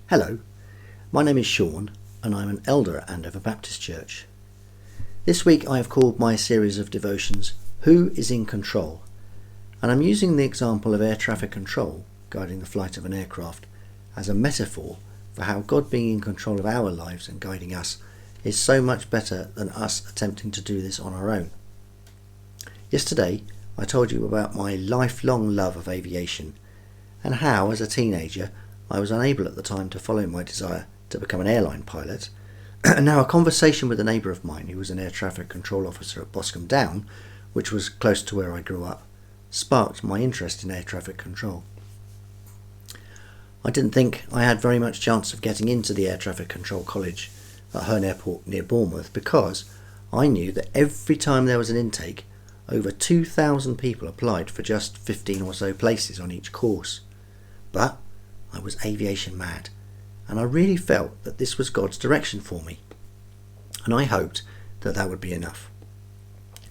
Hello, my name is Sean and I'm an elder at Andover Baptist Church. This week I have called my series of devotions Who is in Control? And I'm using the example of air traffic control guiding the flight of an aircraft as a metaphor for how God being in control of our lives and guiding us is so much better than us attempting to do this on our own. Yesterday I told you about my lifelong love of aviation and how as a teenager I was unable at the time to follow my desire to become an airline pilot, and now a conversation with a neighbour of mine who was an air traffic control officer at Boscombe Down, which was close to where I grew up, sparked my interest in air traffic control. I didn't think I had very much chance of getting into the Air Traffic Control College at Herne Airport near Bournemouth because I knew that every time there was an intake, over 2,000 people applied for just 15 or so places on each course. But I was aviation mad, and I really felt that this was God's direction for me, and I hoped that that would be enough.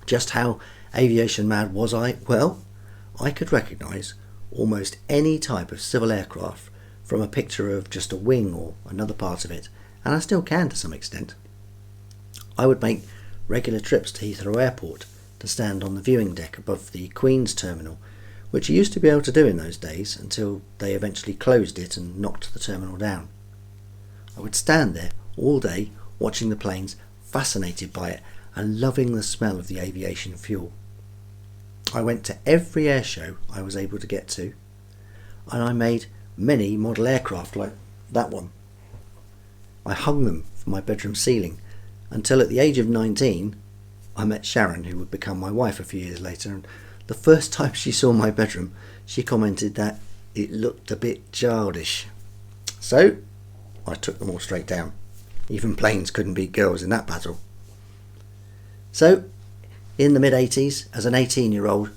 Just how aviation mad was I? Well, I could recognise almost any type of civil aircraft from a picture of just a wing or another part of it, and I still can to some extent. I would make regular trips to Heathrow Airport to stand on the viewing deck above the Queen's Terminal, which you used to be able to do in those days until they eventually closed it and knocked the terminal down. I would stand there all day watching the planes, fascinated by it and loving the smell of the aviation fuel. I went to every air show I was able to get to, and I made many model aircraft like that one. I hung them from my bedroom ceiling until at the age of 19 I met Sharon, who would become my wife a few years later, and the first time she saw my bedroom, she commented that it looked a bit childish. So, I took them all straight down. Even planes couldn't beat girls in that battle. So, in the mid-80s, as an 18-year-old,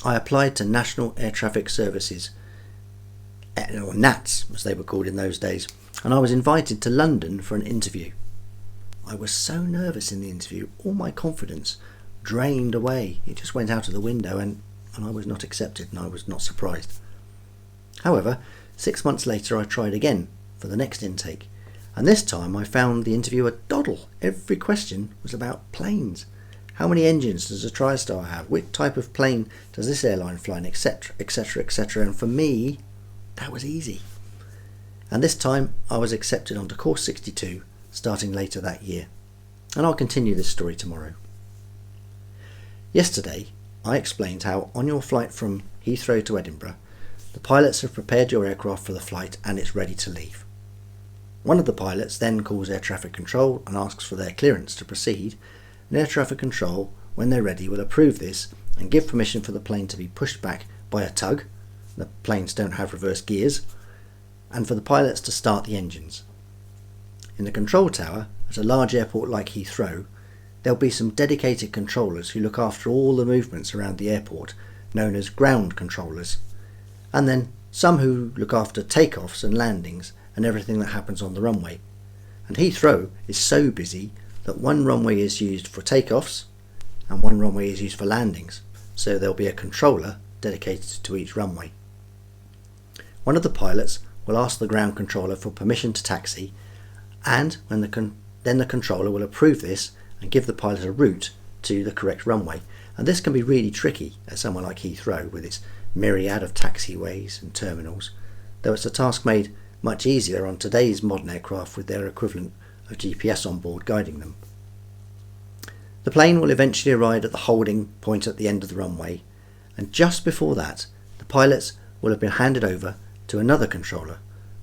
I applied to National Air Traffic Services, or NATS as they were called in those days, and I was invited to London for an interview. I was so nervous in the interview, all my confidence drained away. It just went out of the window and I was not accepted, and I was not surprised. However, 6 months later I tried again for the next intake, and this time I found the interview a doddle. Every question was about planes. How many engines does a TriStar have? Which type of plane does this airline fly in, etc, etc, etc. And for me, that was easy. And this time I was accepted onto course 62 starting later that year. And I'll continue this story tomorrow. Yesterday, I explained how on your flight from Heathrow to Edinburgh, the pilots have prepared your aircraft for the flight and it's ready to leave. One of the pilots then calls air traffic control and asks for their clearance to proceed, and air traffic control, when they're ready, will approve this and give permission for the plane to be pushed back by a tug. The planes don't have reverse gears, and for the pilots to start the engines. In the control tower, at a large airport like Heathrow, there'll be some dedicated controllers who look after all the movements around the airport, known as ground controllers, and then some who look after takeoffs and landings and everything that happens on the runway. And Heathrow is so busy that one runway is used for takeoffs and one runway is used for landings, so there'll be a controller dedicated to each runway. One of the pilots will ask the ground controller for permission to taxi, and when then the controller will approve this and give the pilot a route to the correct runway. And this can be really tricky at somewhere like Heathrow with its myriad of taxiways and terminals, though it's a task made much easier on today's modern aircraft with their equivalent of GPS on board guiding them. The plane will eventually arrive at the holding point at the end of the runway, and just before that, the pilots will have been handed over to another controller,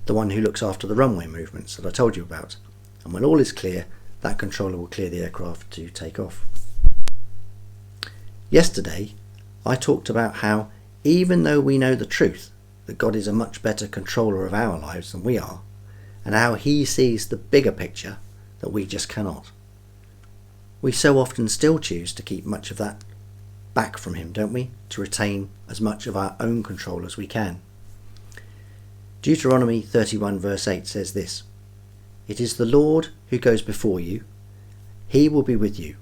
the one who looks after the runway movements that I told you about. And when all is clear, that controller will clear the aircraft to take off. Yesterday, I talked about how, even though we know the truth that God is a much better controller of our lives than we are, and how he sees the bigger picture that we just cannot, we so often still choose to keep much of that back from him, don't we? To retain as much of our own control as we can. Deuteronomy 31 verse 8 says this: "It is the Lord who goes before you. He will be with you.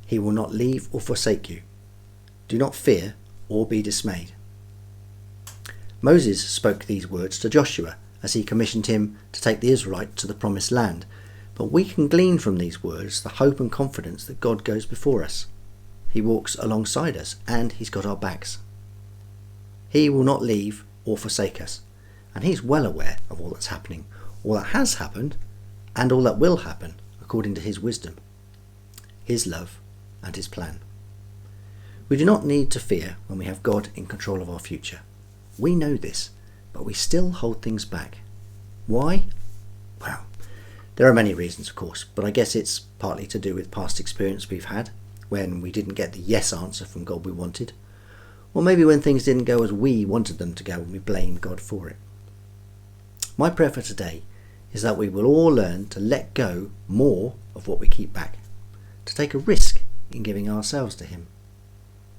He will not leave or forsake you. Do not fear or be dismayed." Moses spoke these words to Joshua as he commissioned him to take the Israelites to the promised land. But we can glean from these words the hope and confidence that God goes before us. He walks alongside us and he's got our backs. He will not leave or forsake us, and he's well aware of all that's happening, all that has happened, and all that will happen according to his wisdom, his love, and his plan. We do not need to fear when we have God in control of our future. We know this, but we still hold things back. Why? Well, there are many reasons, of course, but I guess it's partly to do with past experience we've had when we didn't get the yes answer from God we wanted, or maybe when things didn't go as we wanted them to go and we blamed God for it. My prayer for today is that we will all learn to let go more of what we keep back, to take a risk in giving ourselves to him,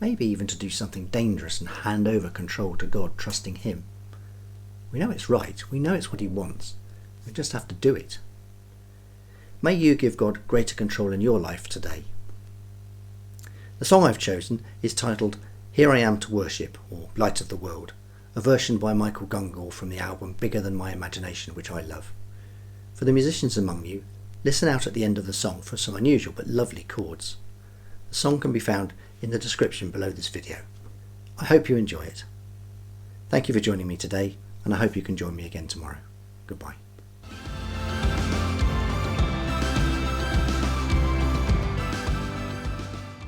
maybe even to do something dangerous and hand over control to God, trusting him. We know it's right, we know it's what he wants, we just have to do it. May you give God greater control in your life today. The song I've chosen is titled Here I Am to Worship, or Light of the World, a version by Michael Gungor from the album Bigger Than My Imagination, which I love. For the musicians among you, listen out at the end of the song for some unusual but lovely chords. The song can be found in the description below this video. I hope you enjoy it. Thank you for joining me today, and I hope you can join me again tomorrow. Goodbye.